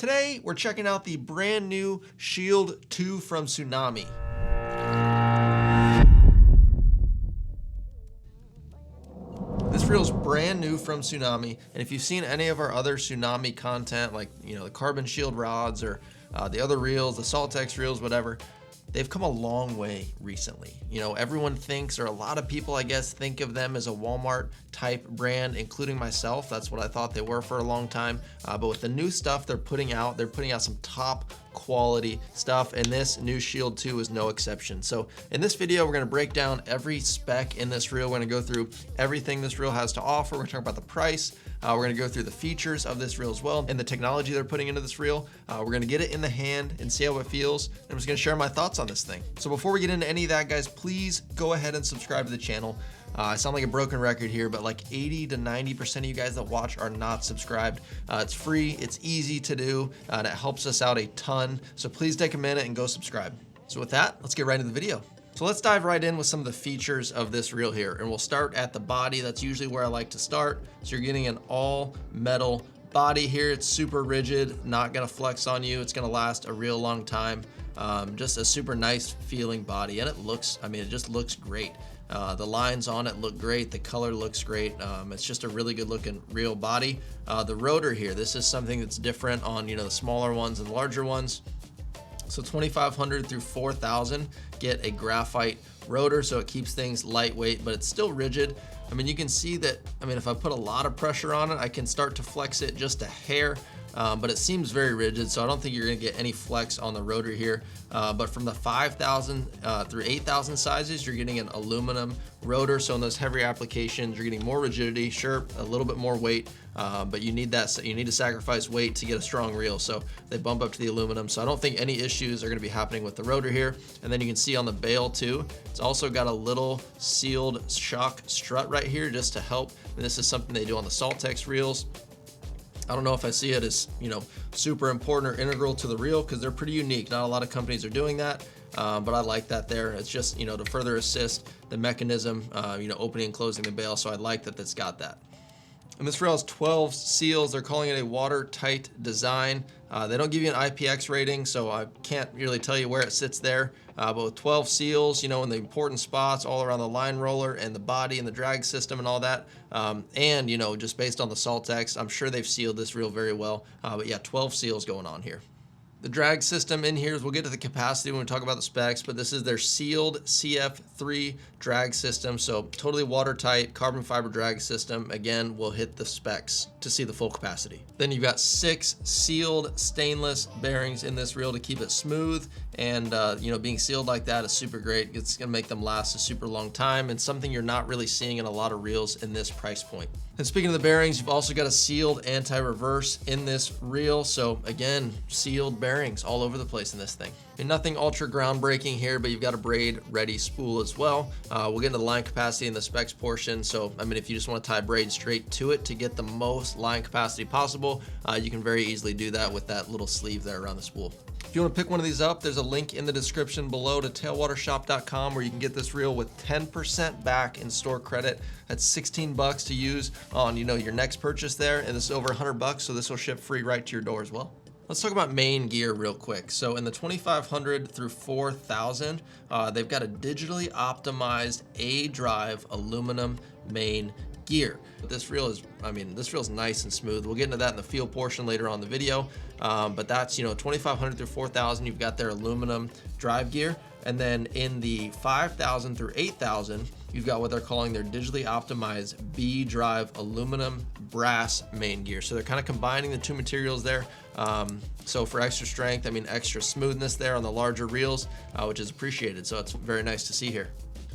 Today, we're checking out the brand new Shield II from Tsunami. This reel is brand new from Tsunami, and if you've seen any of our other Tsunami content, like the Carbon Shield rods or the other reels, the Saltex reels, whatever, they've come a long way recently. Everyone thinks, or a lot of people, I guess, think of them as a Walmart type brand, including myself. That's what I thought they were for a long time. But with the new stuff they're putting out some top quality stuff, and this new Shield 2 is no exception. So in this video, we're gonna break down every spec in this reel. We're gonna go through everything this reel has to offer. We're gonna talk about the price. We're gonna go through the features of this reel as well, and the technology they're putting into this reel. We're gonna get it in the hand and see how it feels. And I'm just gonna share my thoughts on this thing. So before we get into any of that, guys, please go ahead and subscribe to the channel. I sound like a broken record here, but like 80 to 90% of you guys that watch are not subscribed. It's free, it's easy to do, and it helps us out a ton. So please take a minute and go subscribe. So with that, let's get right into the video. So let's dive right in with some of the features of this reel here. And we'll start at the body. That's usually where I like to start. So you're getting an all metal body here. It's super rigid, not gonna flex on you. It's gonna last a real long time. Just a super nice feeling body. And it looks, it just looks great. The lines on it look great. The color looks great. It's just a really good looking reel body. The rotor here, this is something that's different on the smaller ones and larger ones. So 2500 through 4000 get a graphite rotor, so it keeps things lightweight, but it's still rigid. You can see that, if I put a lot of pressure on it, I can start to flex it just a hair, but it seems very rigid, so I don't think you're gonna get any flex on the rotor here. But from the 5000 through 8000 sizes, you're getting an aluminum rotor, so in those heavier applications, you're getting more rigidity, sure, a little bit more weight, but you need to sacrifice weight to get a strong reel, so they bump up to the aluminum. So I don't think any issues are gonna be happening with the rotor here. And then you can see on the bail too, it's also got a little sealed shock strut right here just to help. And this is something they do on the Saltex reels. I don't know if I see it as super important or integral to the reel, because they're pretty unique. Not a lot of companies are doing that, but I like that there. It's just to further assist the mechanism, opening and closing the bail. So I like that that's got that. And this reel has 12 seals. They're calling it a watertight design. They don't give you an IPX rating, so I can't really tell you where it sits there. But with 12 seals, in the important spots all around the line roller and the body and the drag system and all that. And just based on the Saltex, I'm sure they've sealed this reel very well. But yeah, 12 seals going on here. The drag system in here, we'll get to the capacity when we talk about the specs, but this is their sealed CF3 drag system. So totally watertight carbon fiber drag system. Again, we'll hit the specs to see the full capacity. Then you've got 6 sealed stainless bearings in this reel to keep it smooth. And being sealed like that is super great. It's gonna make them last a super long time, and something you're not really seeing in a lot of reels in this price point. And speaking of the bearings, you've also got a sealed anti-reverse in this reel. So again, sealed bearings all over the place in this thing. And nothing ultra groundbreaking here, but you've got a braid ready spool as well. We'll get into the line capacity in the specs portion. So, if you just want to tie braid straight to it to get the most line capacity possible, you can very easily do that with that little sleeve there around the spool. If you want to pick one of these up, there's a link in the description below to tailwatershop.com where you can get this reel with 10% back in store credit. That's 16 bucks to use on your next purchase there, and this is over 100 bucks, so this will ship free right to your door as well. Let's talk about main gear real quick. So in the 2500 through 4000, they've got a digitally optimized A-drive aluminum main gear. This reel is, this reel's nice and smooth. We'll get into that in the feel portion later on in the video. But that's, 2500 through 4000, you've got their aluminum drive gear. And then in the 5000 through 8000, you've got what they're calling their digitally optimized B-drive aluminum brass main gear. So they're kind of combining the two materials there. So for extra strength, extra smoothness there on the larger reels, which is appreciated. So it's very nice to see here.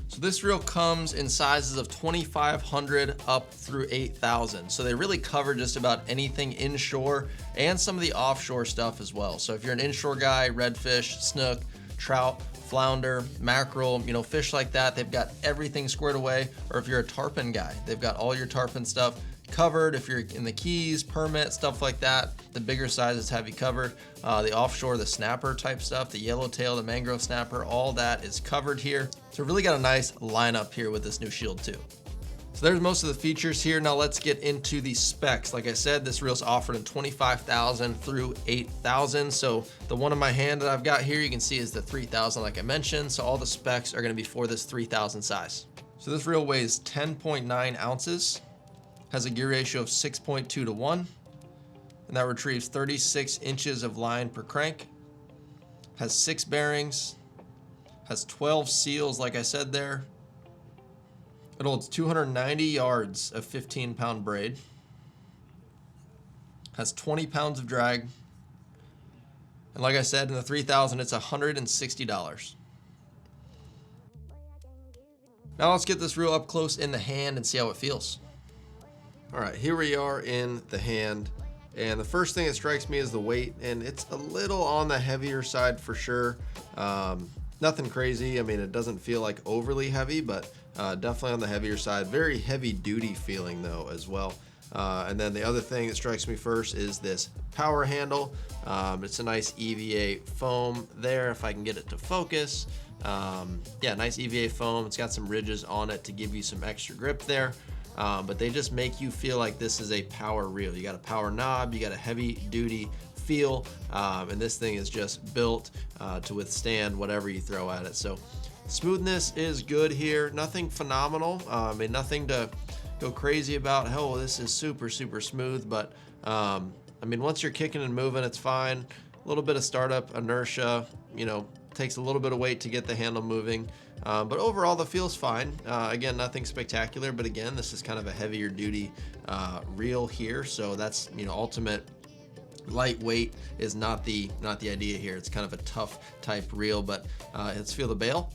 So this reel comes in sizes of 2500 up through 8000. So they really cover just about anything inshore and some of the offshore stuff as well. So if you're an inshore guy, redfish, snook, trout, flounder, mackerel, fish like that, they've got everything squared away. Or if you're a tarpon guy, they've got all your tarpon stuff covered. If you're in the Keys, permit, stuff like that, the bigger sizes have you covered. The offshore, the snapper type stuff, the yellowtail, the mangrove snapper, all that is covered here. So really got a nice lineup here with this new Shield II. So there's most of the features here. Now let's get into the specs. Like I said, this reel's offered in 25,000 through 8,000. So the one in my hand that I've got here, you can see is the 3,000 like I mentioned. So all the specs are gonna be for this 3,000 size. So this reel weighs 10.9 ounces, has a gear ratio of 6.2 to 1, and that retrieves 36 inches of line per crank, has 6 bearings, has 12 seals like I said there. It holds 290 yards of 15-pound braid, has 20 pounds of drag, and like I said, in the 3,000, it's $160. Now let's get this reel up close in the hand and see how it feels. All right, here we are in the hand, and the first thing that strikes me is the weight, and it's a little on the heavier side for sure. Nothing crazy. I mean, it doesn't feel like overly heavy, but definitely on the heavier side. Very heavy duty feeling though as well. And then the other thing that strikes me first is this power handle. It's a nice EVA foam there, if I can get it to focus. Yeah, nice EVA foam. It's got some ridges on it to give you some extra grip there. But they just make you feel like this is a power reel. You got a power knob, you got a heavy duty feel, and this thing is just built to withstand whatever you throw at it. So smoothness is good here. Nothing phenomenal. I mean, nothing to go crazy about. Hell, this is super smooth, but I mean, once you're kicking and moving, it's fine. A little bit of startup inertia, you know, takes a little bit of weight to get the handle moving, but overall the feel's fine. Again, nothing spectacular, but again, this is kind of a heavier duty reel here, so that's, you know, ultimate lightweight is not the idea here. It's kind of a tough type reel, but let's feel the bail.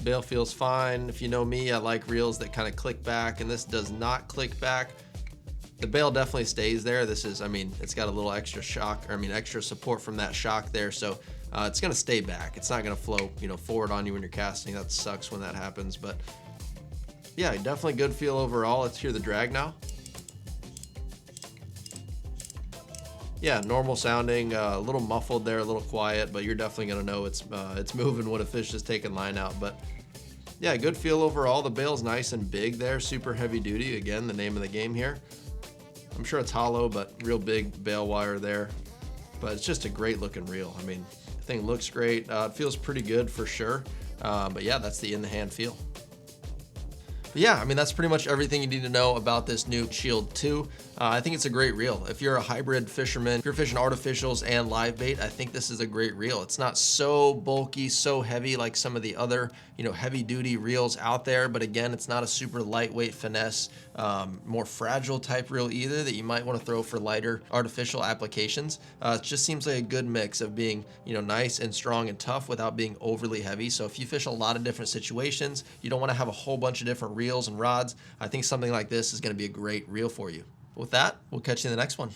Bail feels fine. If you know me, I like reels that kind of click back, and this does not click back. The bail definitely stays there. This is, I mean, it's got a little extra shock, or I mean, extra support from that shock there, so it's gonna stay back. It's not gonna flow, you know, forward on you when you're casting. That sucks when that happens, but yeah, definitely good feel overall. Let's hear the drag now. Yeah, normal sounding, a little muffled there, a little quiet, but you're definitely gonna know it's moving when a fish is taking line out. But yeah, good feel overall. The bail's nice and big there, super heavy duty. Again, the name of the game here. I'm sure it's hollow, but real big bail wire there. But it's just a great looking reel. I mean, the thing looks great. It feels pretty good for sure. But yeah, that's the in the hand feel. But yeah, I mean, that's pretty much everything you need to know about this new Shield II. I think it's a great reel. If you're a hybrid fisherman, if you're fishing artificials and live bait, I think this is a great reel. It's not so bulky, so heavy like some of the other, you know, heavy duty reels out there. But again, it's not a super lightweight finesse, more fragile type reel either that you might want to throw for lighter artificial applications. It just seems like a good mix of being, you know, nice and strong and tough without being overly heavy. So if you fish a lot of different situations, you don't want to have a whole bunch of different reels and rods, I think something like this is going to be a great reel for you. With that, we'll catch you in the next one.